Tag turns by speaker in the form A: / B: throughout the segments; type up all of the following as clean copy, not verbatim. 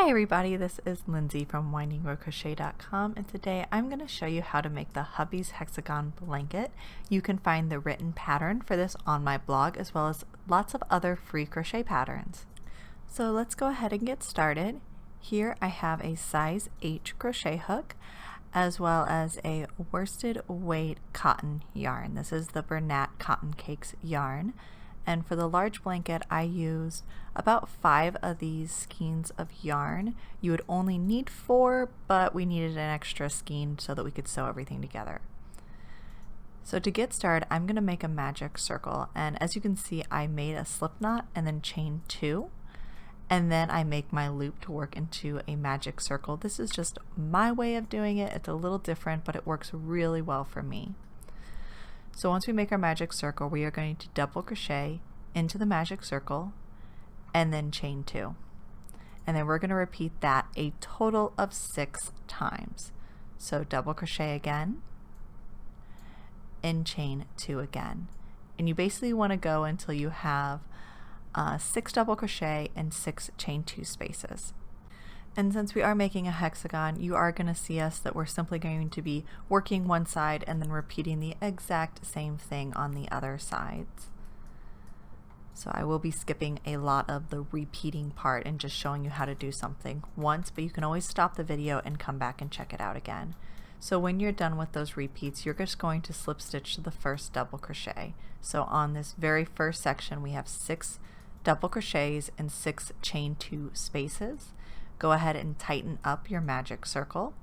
A: Hi everybody, this is Lindsay from windingrowcrochet.com, and today I'm going to show you how to make the Hubby's Hexagon blanket. You can find the written pattern for this on my blog as well as lots of other free crochet patterns. So let's go ahead and get started. Here I have a size H crochet hook as well as a worsted weight cotton yarn. This is the Bernat Cotton Cakes yarn. And for the large blanket, I used about 5 of these skeins of yarn. You would only need 4, but we needed an extra skein so that we could sew everything together. So to get started, I'm going to make a magic circle. And as you can see, I made a slip knot and then chain 2. And then I make my loop to work into a magic circle. This is just my way of doing it. It's a little different, but it works really well for me. So once we make our magic circle, we are going to double crochet into the magic circle and then chain 2. And then we're going to repeat that a total of 6 times. So double crochet again and chain 2 again. And you basically want to go until you have 6 double crochet and 6 chain 2 spaces. And since we are making a hexagon, you are going to see us that we're simply going to be working one side and then repeating the exact same thing on the other sides. So I will be skipping a lot of the repeating part and just showing you how to do something once, but you can always stop the video and come back and check it out again. So when you're done with those repeats, you're just going to slip stitch to the first double crochet. So on this very first section, we have 6 double crochets and 6 chain 2 spaces. Go ahead and tighten up your magic circle.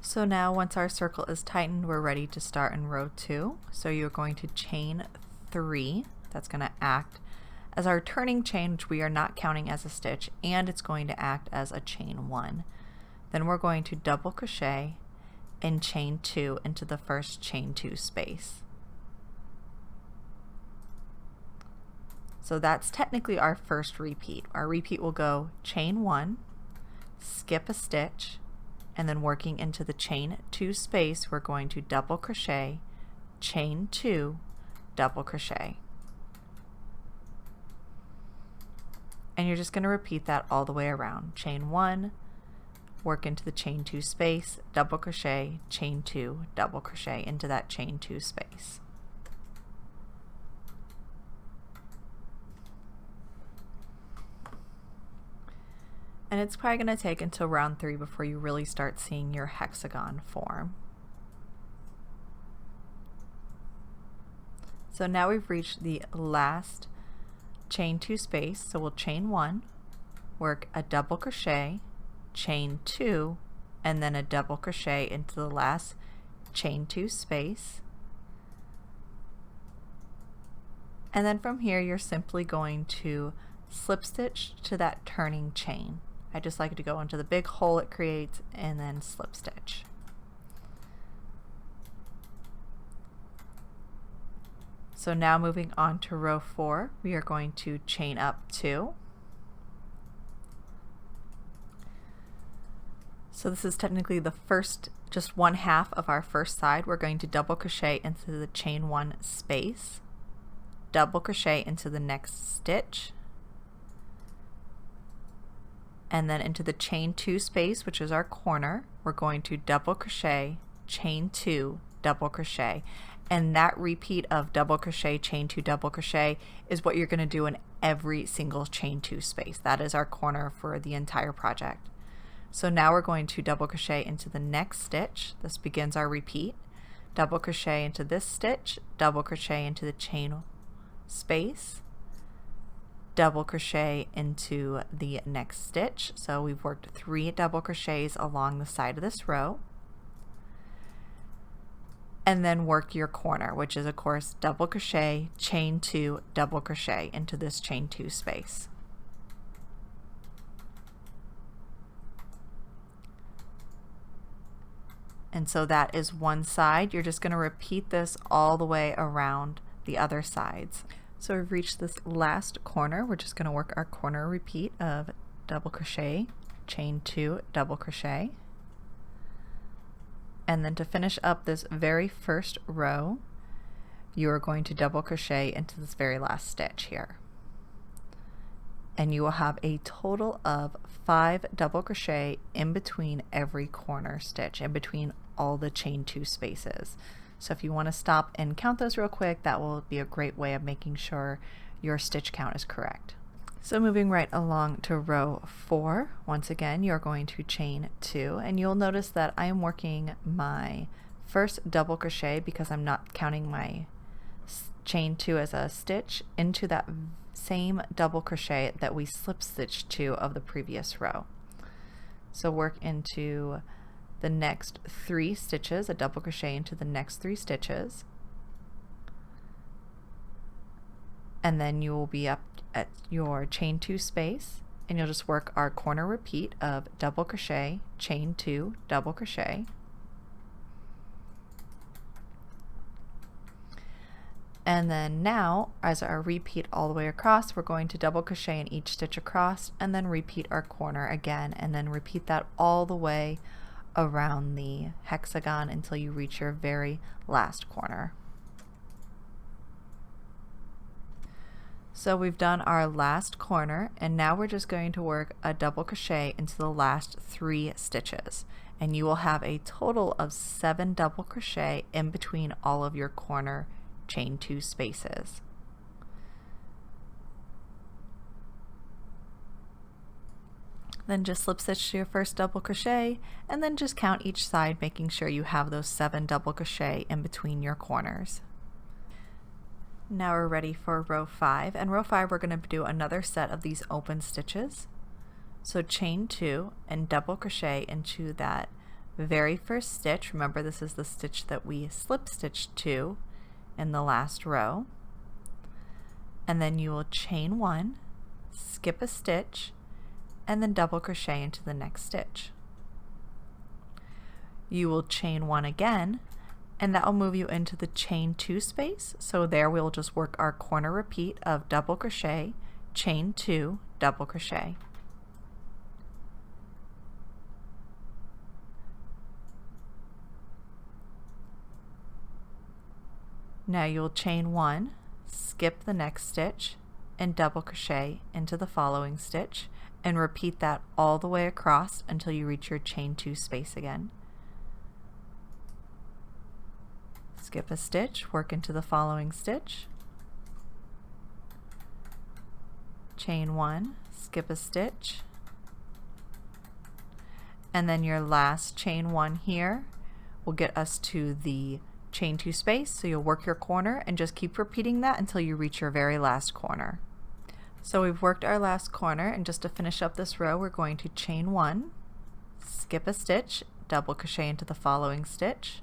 A: So now once our circle is tightened, we're ready to start in row 2. So you're going to chain 3. That's going to act as our turning chain, which we are not counting as a stitch, and it's going to act as a chain 1. Then we're going to double crochet and chain 2 into the first chain 2 space. So that's technically our first repeat. Our repeat will go chain 1, skip a stitch, and then working into the chain 2 space, we're going to double crochet, chain 2, double crochet. And you're just going to repeat that all the way around. Chain 1, work into the chain 2 space, double crochet, chain 2, double crochet into that chain 2 space. And it's probably going to take until round 3 before you really start seeing your hexagon form. So now we've reached the last chain 2 space, so we'll chain 1, work a double crochet, chain 2, and then a double crochet into the last chain 2 space. And then from here you're simply going to slip stitch to that turning chain. I just like to go into the big hole it creates and then slip stitch. So now moving on to row 4, we are going to chain up 2. So this is technically the first, just 1/2 of our first side. We're going to double crochet into the chain 1 space, double crochet into the next stitch, and then into the chain 2 space, which is our corner, we're going to double crochet, chain 2, double crochet. And that repeat of double crochet, chain 2, double crochet is what you're going to do in every single chain 2 space. That is our corner for the entire project. So now we're going to double crochet into the next stitch. This begins our repeat. Double crochet into this stitch, double crochet into the chain space, double crochet into the next stitch. So we've worked 3 double crochets along the side of this row. And then work your corner, which is of course double crochet, chain 2, double crochet into this chain 2 space. And so that is one side. You're just going to repeat this all the way around the other sides. So we've reached this last corner. We're just going to work our corner repeat of double crochet, chain 2, double crochet. And then to finish up this very first row, you are going to double crochet into this very last stitch here. and you will have a total of 5 double crochet in between every corner stitch, in between all the chain 2 spaces. So if you want to stop and count those real quick, that will be a great way of making sure your stitch count is correct. So moving right along to row 4, once again you're going to chain 2, and you'll notice that I am working my first double crochet, because I'm not counting my chain 2 as a stitch, into that same double crochet that we slip stitched to of the previous row. So work into the next 3 stitches, a double crochet into the next 3 stitches, and then you will be up at your chain 2 space, and you'll just work our corner repeat of double crochet, chain 2, double crochet, and then now as our repeat all the way across, we're going to double crochet in each stitch across and then repeat our corner again, and then repeat that all the way around the hexagon until you reach your very last corner. So we've done our last corner, and now we're just going to work a double crochet into the last 3 stitches, and you will have a total of 7 double crochet in between all of your corner chain 2 spaces. Then just slip stitch to your first double crochet, and then just count each side, making sure you have those 7 double crochet in between your corners. Now we're ready for row 5, and row 5 we're going to do another set of these open stitches. So chain 2 and double crochet into that very first stitch. Remember, this is the stitch that we slip stitched to in the last row, and then you will chain 1, skip a stitch, and then double crochet into the next stitch. You will chain 1 again, and that will move you into the chain 2 space. So there we'll just work our corner repeat of double crochet, chain 2, double crochet. Now you'll chain 1, skip the next stitch, and double crochet into the following stitch, and repeat that all the way across until you reach your chain 2 space again. Skip a stitch, work into the following stitch, chain 1, skip a stitch, and then your last chain 1 here will get us to the chain 2 space. So you'll work your corner and just keep repeating that until you reach your very last corner. So we've worked our last corner, and just to finish up this row we're going to chain 1, skip a stitch, double crochet into the following stitch,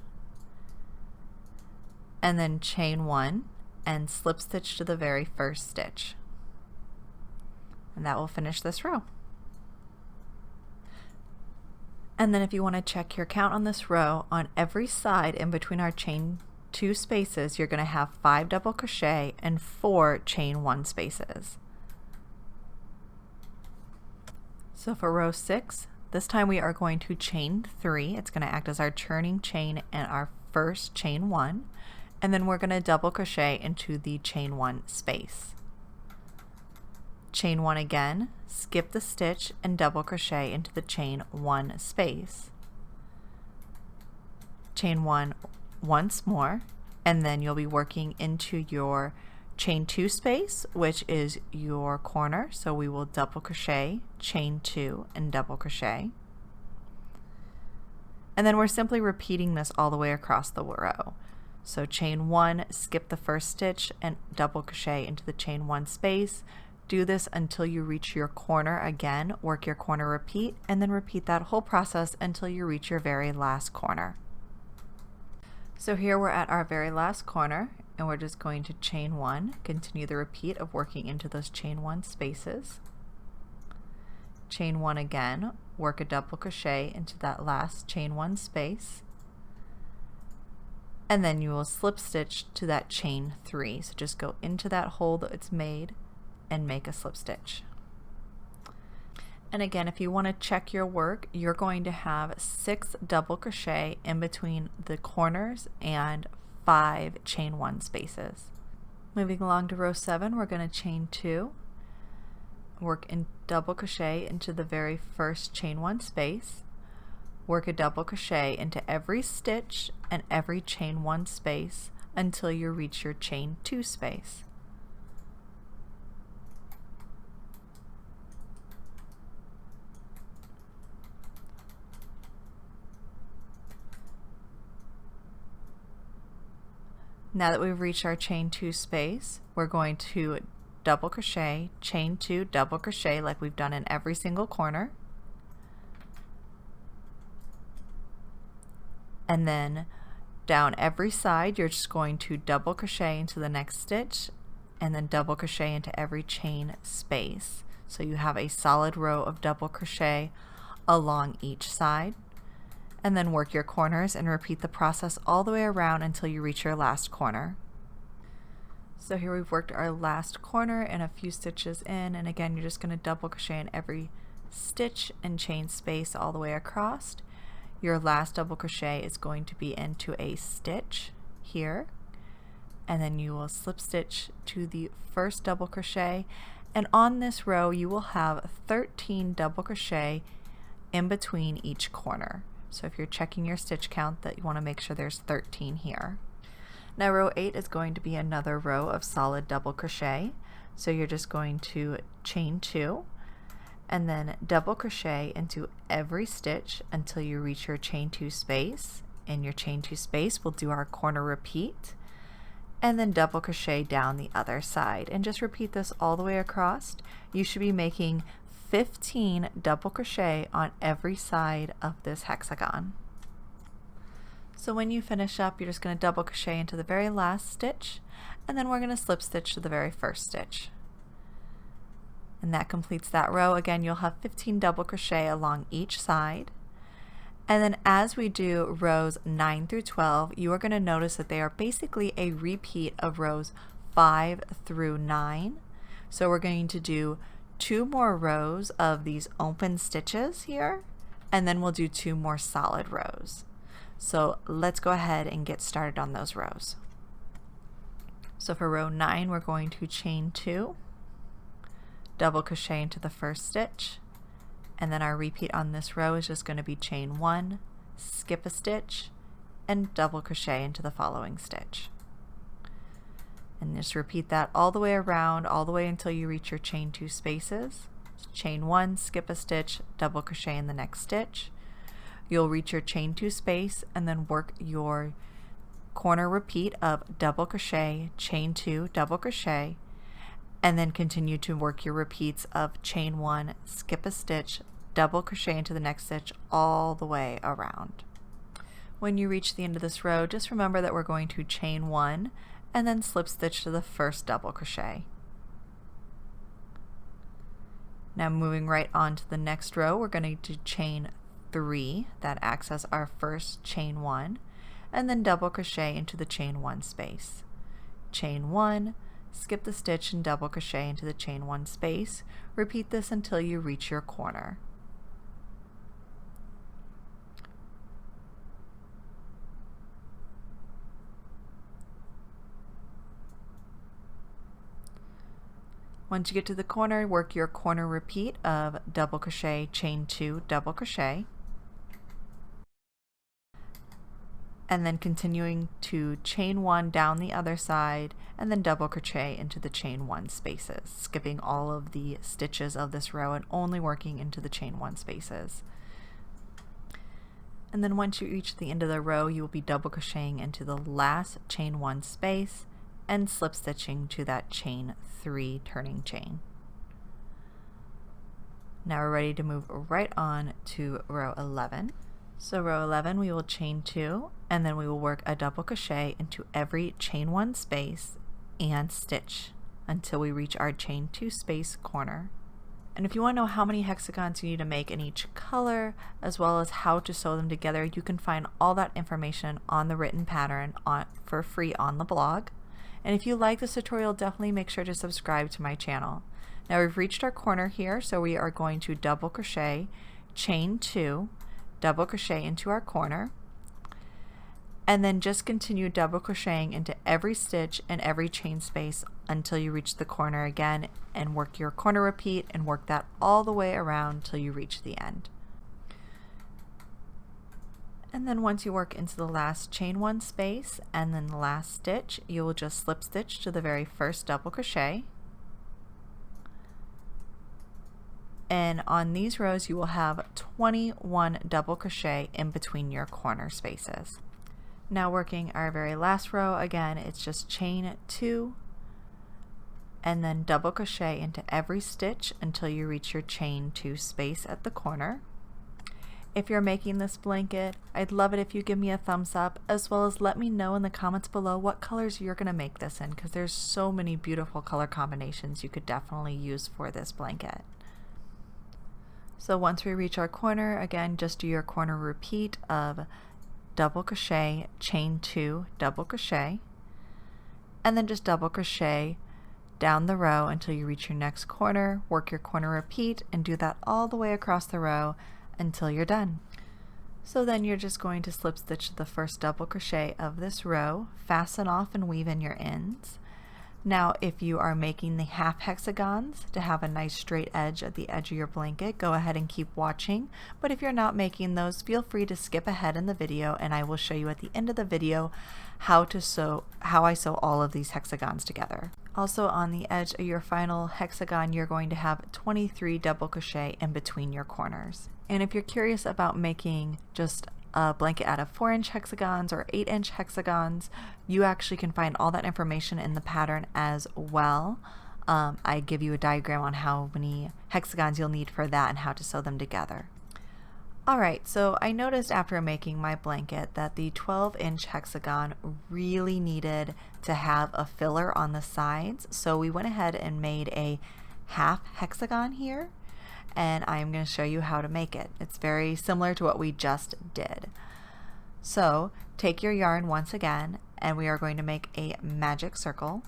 A: and then chain 1 and slip stitch to the very first stitch, and that will finish this row. And then if you want to check your count on this row, on every side in between our chain 2 spaces you're going to have 5 double crochet and 4 chain 1 spaces. So for row 6, this time we are going to chain 3. It's going to act as our turning chain and our first chain 1, and then we're going to double crochet into the chain 1 space. Chain 1 again, skip the stitch, and double crochet into the chain 1 space. Chain 1 once more, and then you'll be working into your chain 2 space, which is your corner. So we will double crochet, chain 2, and double crochet. And then we're simply repeating this all the way across the row. So chain 1, skip the first stitch, and double crochet into the chain 1 space. Do this until you reach your corner again, work your corner repeat, and then repeat that whole process until you reach your very last corner. So here we're at our very last corner, and we're just going to chain 1, continue the repeat of working into those chain 1 spaces. Chain 1 again, work a double crochet into that last chain 1 space, and then you will slip stitch to that chain 3. So just go into that hole that it's made and make a slip stitch. And again, if you want to check your work, you're going to have 6 double crochet in between the corners and 5 chain 1 spaces. Moving along to row 7, we're going to chain 2, work in double crochet into the very first chain 1 space, work a double crochet into every stitch and every chain 1 space until you reach your chain 2 space. Now that we've reached our chain 2 space, we're going to double crochet, chain 2, double crochet like we've done in every single corner. And then down every side, you're just going to double crochet into the next stitch and then double crochet into every chain space. So you have a solid row of double crochet along each side. And then work your corners and repeat the process all the way around until you reach your last corner. So here we've worked our last corner and a few stitches in, and again you're just going to double crochet in every stitch and chain space all the way across. Your last double crochet is going to be into a stitch here, and then you will slip stitch to the first double crochet, and on this row you will have 13 double crochet in between each corner. So if you're checking your stitch count, that you want to make sure there's 13 here. Now row 8 is going to be another row of solid double crochet. So you're just going to chain 2 and then double crochet into every stitch until you reach your chain 2 space. In your chain 2 space, we'll do our corner repeat and then double crochet down the other side, and just repeat this all the way across. You should be making 15 double crochet on every side of this hexagon. So when you finish up, you're just going to double crochet into the very last stitch, and then we're going to slip stitch to the very first stitch. And that completes that row. Again, you'll have 15 double crochet along each side. And then as we do rows 9 through 12, you are going to notice that they are basically a repeat of rows 5 through 9. So we're going to do 2 more rows of these open stitches here, and then we'll do 2 more solid rows. So let's go ahead and get started on those rows. So for row 9, we're going to chain 2, double crochet into the first stitch, and then our repeat on this row is just going to be chain 1, skip a stitch, and double crochet into the following stitch. And just repeat that all the way around, all the way until you reach your chain 2 spaces. Chain 1, skip a stitch, double crochet in the next stitch. You'll reach your chain 2 space and then work your corner repeat of double crochet, chain 2, double crochet, and then continue to work your repeats of chain 1, skip a stitch, double crochet into the next stitch all the way around. When you reach the end of this row, just remember that we're going to chain 1 and then slip stitch to the first double crochet. Now moving right on to the next row, we're going to chain 3, that acts as our first chain 1, and then double crochet into the chain 1 space. Chain 1, skip the stitch and double crochet into the chain 1 space. Repeat this until you reach your corner. Once you get to the corner, work your corner repeat of double crochet, chain 2, double crochet, and then continuing to chain 1 down the other side and then double crochet into the chain 1 spaces, skipping all of the stitches of this row and only working into the chain 1 spaces. And then once you reach the end of the row, you will be double crocheting into the last chain 1 space and slip stitching to that chain 3 turning chain. Now we're ready to move right on to row 11. So row 11, we will chain 2 and then we will work a double crochet into every chain 1 space and stitch until we reach our chain 2 space corner. And if you want to know how many hexagons you need to make in each color, as well as how to sew them together, you can find all that information on the written pattern for free on the blog. And if you like this tutorial, definitely make sure to subscribe to my channel. Now we've reached our corner here, so we are going to double crochet, chain 2, double crochet into our corner, And then just continue double crocheting into every stitch and every chain space until you reach the corner again, and work your corner repeat and work that all the way around till you reach the end. And then once you work into the last chain one space and then the last stitch, you will just slip stitch to the very first double crochet. And on these rows you will have 21 double crochet in between your corner spaces. Now working our very last row, again it's just chain 2 and then double crochet into every stitch until you reach your chain 2 space at the corner. If you're making this blanket, I'd love it if you give me a thumbs up, as well as let me know in the comments below what colors you're going to make this in, because there's so many beautiful color combinations you could definitely use for this blanket. So once we reach our corner, again just do your corner repeat of double crochet, chain 2, double crochet, and then just double crochet down the row until you reach your next corner, work your corner repeat, and do that all the way across the row until you're done. So then you're just going to slip stitch the first double crochet of this row, fasten off and weave in your ends. Now if you are making the half hexagons to have a nice straight edge at the edge of your blanket, go ahead and keep watching, but if you're not making those, feel free to skip ahead in the video and I will show you at the end of the video how I sew all of these hexagons together. Also on the edge of your final hexagon, you're going to have 23 double crochet in between your corners. And if you're curious about making just a blanket out of 4-inch hexagons or 8-inch hexagons, you actually can find all that information in the pattern as well. I give you a diagram on how many hexagons you'll need for that and how to sew them together. Alright, so I noticed after making my blanket that the 12-inch hexagon really needed to have a filler on the sides, so we went ahead and made a half hexagon here, and I'm going to show you how to make it. It's very similar to what we just did. So take your yarn once again, and we are going to make a magic circle.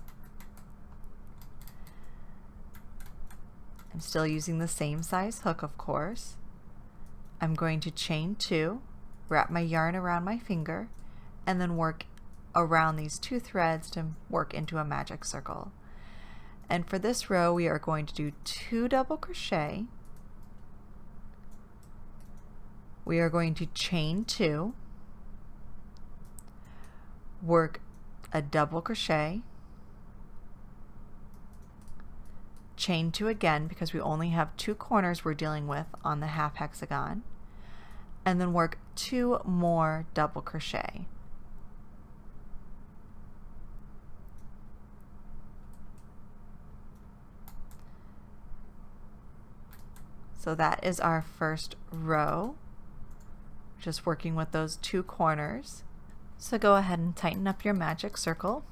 A: I'm still using the same size hook, of course. I'm going to chain 2, wrap my yarn around my finger, and then work around these 2 threads to work into a magic circle. And for this row we are going to do 2 double crochet. We are going to chain 2, work a double crochet, chain 2 again because we only have 2 corners we're dealing with on the half hexagon, and then work 2 more double crochet. So that is our first row, just working with those 2 corners. So go ahead and tighten up your magic circle.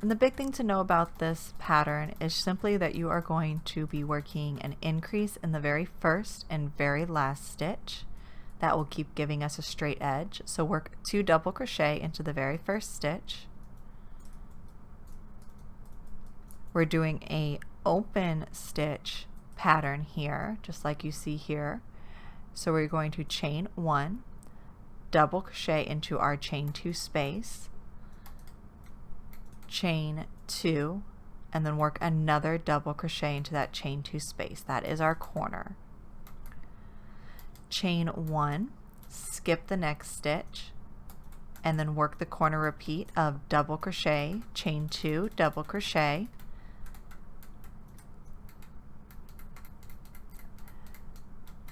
A: And the big thing to know about this pattern is simply that you are going to be working an increase in the very first and very last stitch. That will keep giving us a straight edge. So work 2 double crochet into the very first stitch. We're doing a open stitch pattern here, just like you see here. So we're going to chain 1, double crochet into our chain 2 space, chain 2, and then work another double crochet into that chain 2 space. That is our corner. Chain 1, skip the next stitch, and then work the corner repeat of double crochet, chain 2, double crochet,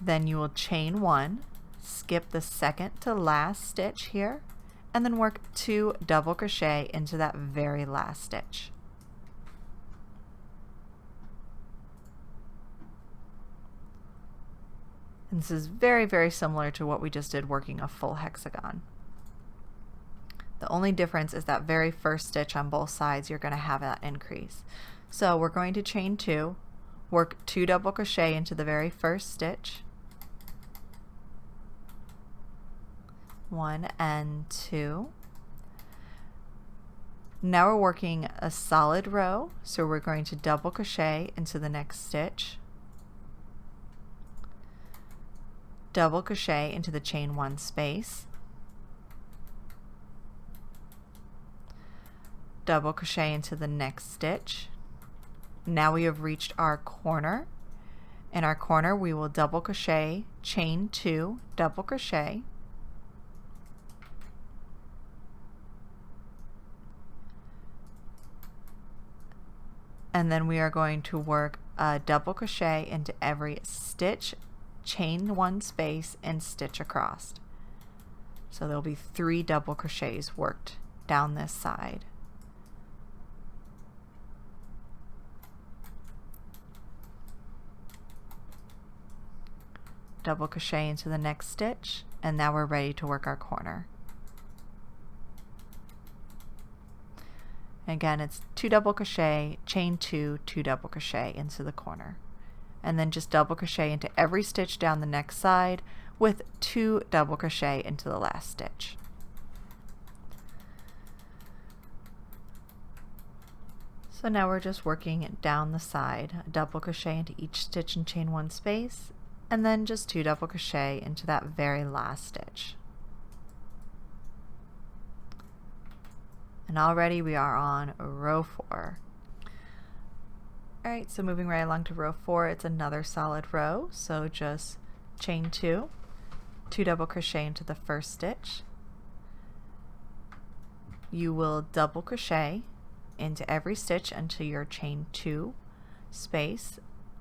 A: then you will chain 1, skip the second to last stitch here, and then work 2 double crochet into that very last stitch. And this is very, very similar to what we just did working a full hexagon. The only difference is that very first stitch on both sides you're going to have that increase. So we're going to chain 2, work 2 double crochet into the very first stitch, 1 and 2. Now we're working a solid row, so we're going to double crochet into the next stitch, double crochet into the chain 1 space, double crochet into the next stitch. Now we have reached our corner. In our corner we will double crochet, chain 2, double crochet, and then we are going to work a double crochet into every stitch, chain 1 space, and stitch across. So there'll be 3 double crochets worked down this side. Double crochet into the next stitch, and now we're ready to work our corner. Again, it's 2 double crochet, chain 2, 2 double crochet into the corner, and then just double crochet into every stitch down the next side with 2 double crochet into the last stitch. So now we're just working down the side, a double crochet into each stitch and chain 1 space, and then just 2 double crochet into that very last stitch. And already we are on row 4. Alright, so moving right along to row 4, it's another solid row, so just chain 2, 2 double crochet into the first stitch. You will double crochet into every stitch until your chain 2 space,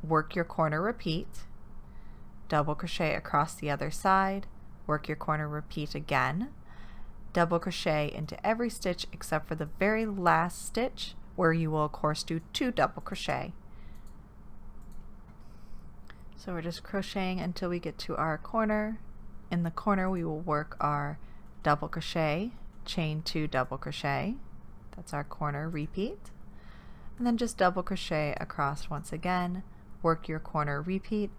A: work your corner, repeat, double crochet across the other side, work your corner, repeat again, double crochet into every stitch except for the very last stitch, where you will of course do 2 double crochet. So we're just crocheting until we get to our corner. In the corner we will work our double crochet, chain 2 double crochet, that's our corner, repeat, and then just double crochet across once again, work your corner, repeat,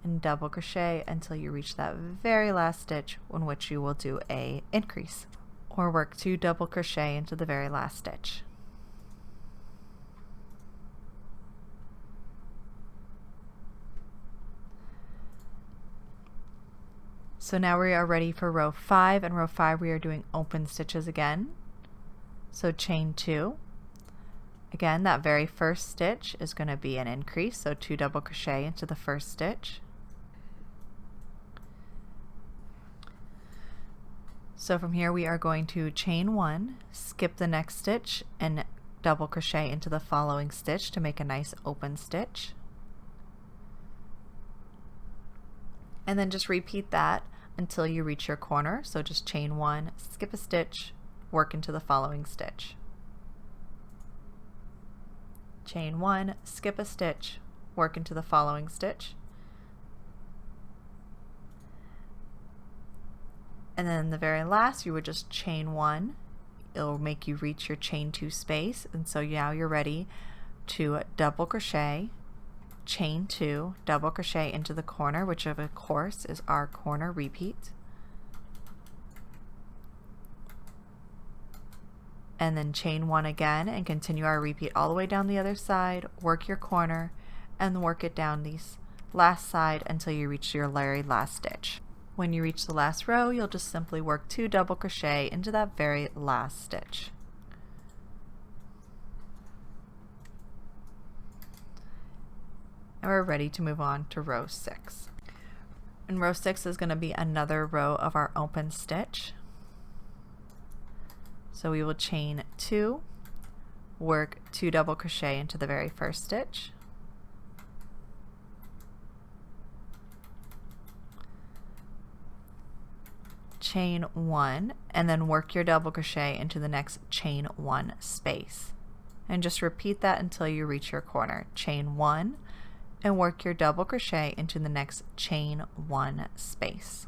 A: and double crochet until you reach that very last stitch, in which you will do a increase, or work 2 double crochet into the very last stitch. So now we are ready for row 5. In row 5 we are doing open stitches again. So chain 2. Again, that very first stitch is going to be an increase, so 2 double crochet into the first stitch. So from here we are going to chain 1, skip the next stitch, and double crochet into the following stitch to make a nice open stitch. And then just repeat that until you reach your corner. So just chain 1, skip a stitch, work into the following stitch. Chain 1, skip a stitch, work into the following stitch. And then the very last, you would just chain 1. It'll make you reach your chain 2 space, and so now you're ready to double crochet, chain 2, double crochet into the corner, which of course is our corner, repeat, and then chain 1 again and continue our repeat all the way down the other side, work your corner, and work it down this last side until you reach your very last stitch. When you reach the last row, you'll just simply work 2 double crochet into that very last stitch. And we're ready to move on to row 6. And row 6 is going to be another row of our open stitch. So we will chain 2, work 2 double crochet into the very first stitch, chain 1, and then work your double crochet into the next chain 1 space, and just repeat that until you reach your corner. Chain 1 and work your double crochet into the next chain 1 space.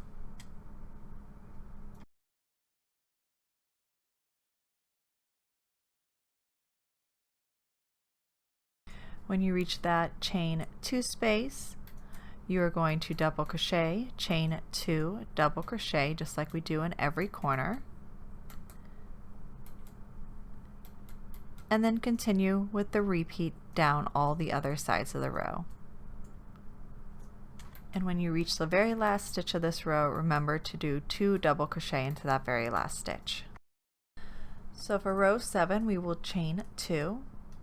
A: When you reach that chain 2 space, you are going to double crochet, chain 2, double crochet, just like we do in every corner, and then continue with the repeat down all the other sides of the row. And when you reach the very last stitch of this row, remember to do 2 double crochet into that very last stitch. So for row 7 we will chain 2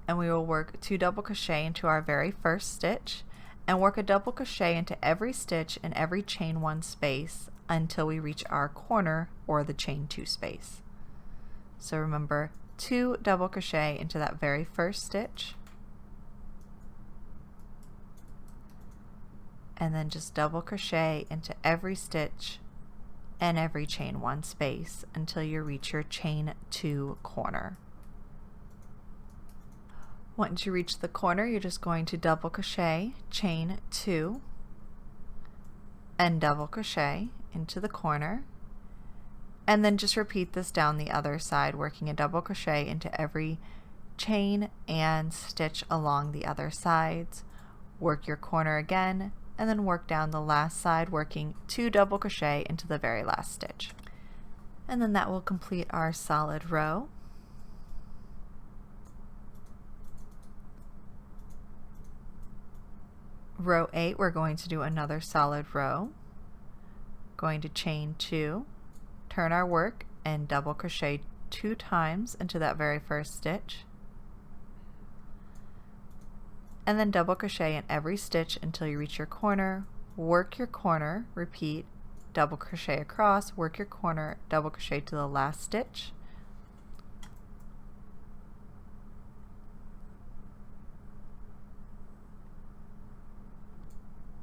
A: and we will work 2 double crochet into our very first stitch and work a double crochet into every stitch in every chain 1 space until we reach our corner or the chain 2 space. So remember, 2 double crochet into that very first stitch and then just double crochet into every stitch and every chain 1 space until you reach your chain 2 corner. Once you reach the corner, you're just going to double crochet, chain 2, and double crochet into the corner, and then just repeat this down the other side, working a double crochet into every chain and stitch along the other sides. Work your corner again, and then work down the last side, working 2 double crochet into the very last stitch. And then that will complete our solid row. Row 8, we're going to do another solid row. Going to chain 2, turn our work, and double crochet 2 times into that very first stitch. And then double crochet in every stitch until you reach your corner, work your corner, repeat, double crochet across, work your corner, double crochet to the last stitch.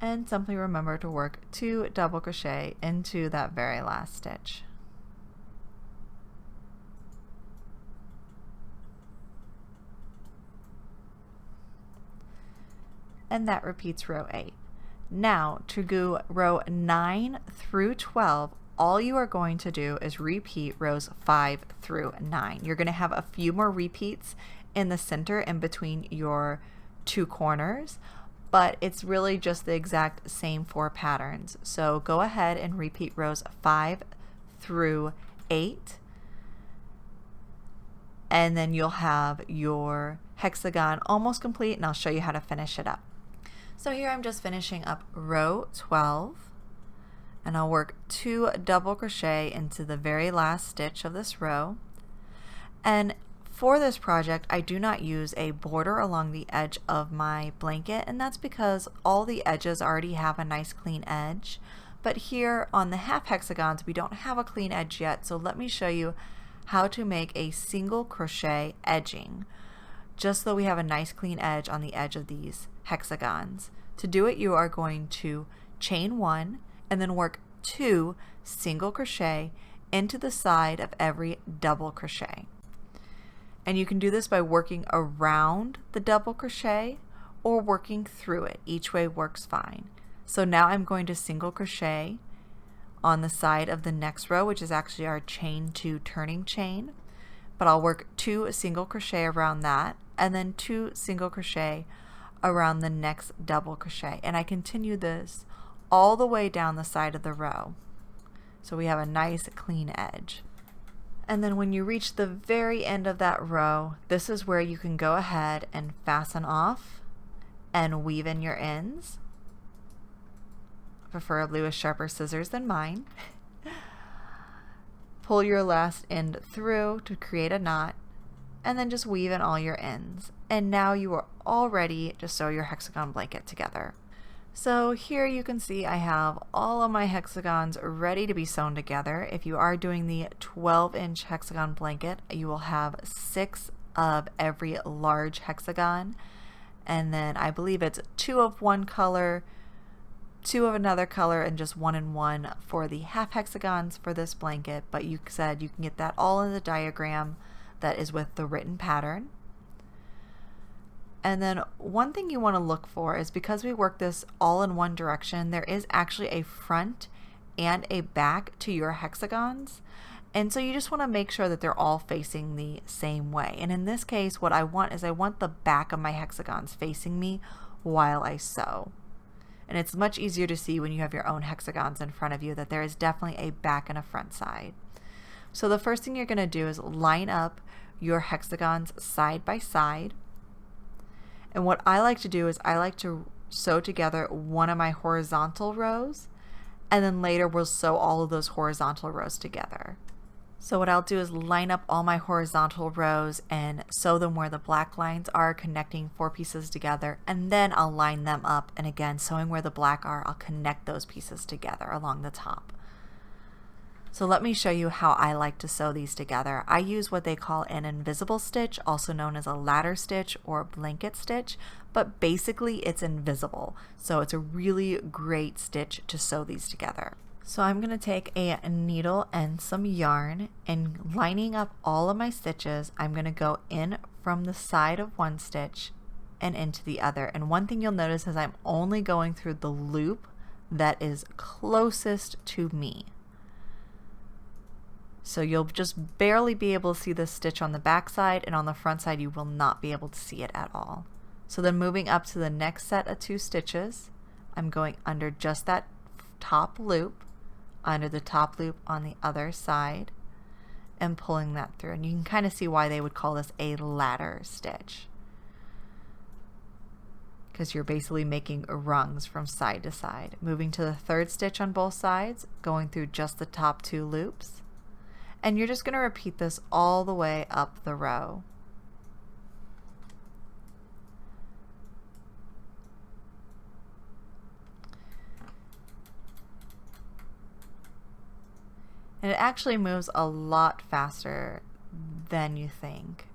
A: And simply remember to work 2 double crochet into that very last stitch. And that repeats row 8. Now to do row 9 through 12, all you are going to do is repeat rows 5 through 9. You're going to have a few more repeats in the center in between your 2 corners, but it's really just the exact same 4 patterns. So go ahead and repeat rows 5 through 8, and then you'll have your hexagon almost complete, and I'll show you how to finish it up. So here I'm just finishing up row 12, and I'll work 2 double crochet into the very last stitch of this row. And for this project, I do not use a border along the edge of my blanket, and that's because all the edges already have a nice clean edge. But here on the half hexagons, we don't have a clean edge yet, so let me show you how to make a single crochet edging, just so we have a nice clean edge on the edge of these hexagons. To do it, you are going to chain 1 and then work 2 single crochet into the side of every double crochet. And you can do this by working around the double crochet or working through it. Each way works fine. So now I'm going to single crochet on the side of the next row, which is actually our chain 2 turning chain, but I'll work 2 single crochet around that and then 2 single crochet around the next double crochet, and I continue this all the way down the side of the row so we have a nice clean edge. And then when you reach the very end of that row, this is where you can go ahead and fasten off and weave in your ends, preferably with sharper scissors than mine. Pull your last end through to create a knot, and then just weave in all your ends. And now you are all ready to sew your hexagon blanket together. So here you can see I have all of my hexagons ready to be sewn together. If you are doing the 12-inch hexagon blanket, you will have 6 of every large hexagon, and then I believe it's 2 of one color, 2 of another color, and just 1 and 1 for the half hexagons for this blanket. But you said you can get that all in the diagram that is with the written pattern. And then one thing you want to look for is, because we work this all in one direction, there is actually a front and a back to your hexagons. And so you just want to make sure that they're all facing the same way. And in this case, what I want is I want the back of my hexagons facing me while I sew. And it's much easier to see when you have your own hexagons in front of you that there is definitely a back and a front side. So the first thing you're going to do is line up your hexagons side by side. And what I like to do is I like to sew together one of my horizontal rows, and then later we'll sew all of those horizontal rows together. So what I'll do is line up all my horizontal rows and sew them where the black lines are, connecting 4 pieces together, and then I'll line them up, and again, sewing where the black are, I'll connect those pieces together along the top. So let me show you how I like to sew these together. I use what they call an invisible stitch, also known as a ladder stitch or blanket stitch, but basically it's invisible. So it's a really great stitch to sew these together. So I'm going to take a needle and some yarn, and lining up all of my stitches, I'm going to go in from the side of one stitch and into the other. And one thing you'll notice is I'm only going through the loop that is closest to me. So you'll just barely be able to see the stitch on the back side, and on the front side you will not be able to see it at all. So then moving up to the next set of 2 stitches, I'm going under just that top loop, under the top loop on the other side, and pulling that through. And you can kind of see why they would call this a ladder stitch, because you're basically making rungs from side to side. Moving to the 3rd stitch on both sides, going through just the top 2 loops, and you're just going to repeat this all the way up the row. And it actually moves a lot faster than you think.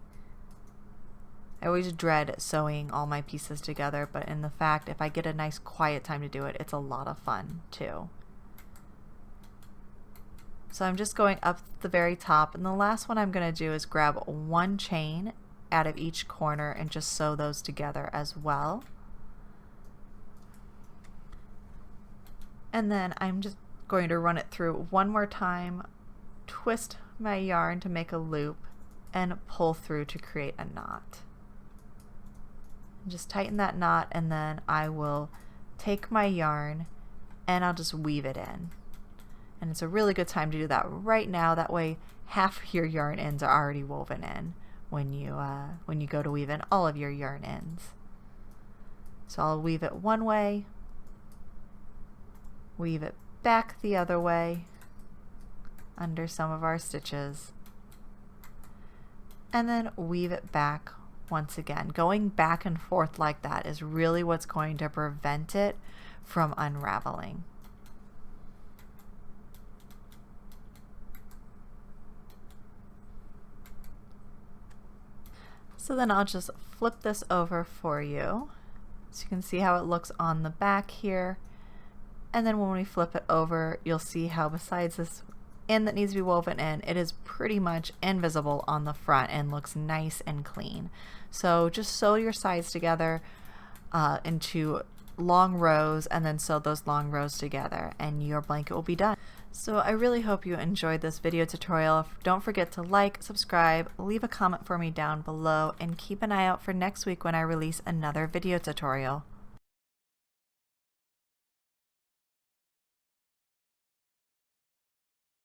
A: I always dread sewing all my pieces together, but in the fact, if I get a nice quiet time to do it, it's a lot of fun too. So I'm just going up the very top, and the last one I'm going to do is grab 1 chain out of each corner and just sew those together as well. And then I'm just going to run it through one more time, twist my yarn to make a loop, and pull through to create a knot. Just tighten that knot, and then I will take my yarn and I'll just weave it in. And it's a really good time to do that right now. That way half your yarn ends are already woven in when you go to weave in all of your yarn ends. So I'll weave it one way, weave it back the other way under some of our stitches, and then weave it back once again. Going back and forth like that is really what's going to prevent it from unraveling. So then I'll just flip this over for you so you can see how it looks on the back here. And then when we flip it over, you'll see how besides this end that needs to be woven in, it is pretty much invisible on the front and looks nice and clean. So just sew your sides together into long rows, and then sew those long rows together, and your blanket will be done. So I really hope you enjoyed this video tutorial. Don't forget to like, subscribe, leave a comment for me down below, and keep an eye out for next week when I release another video tutorial.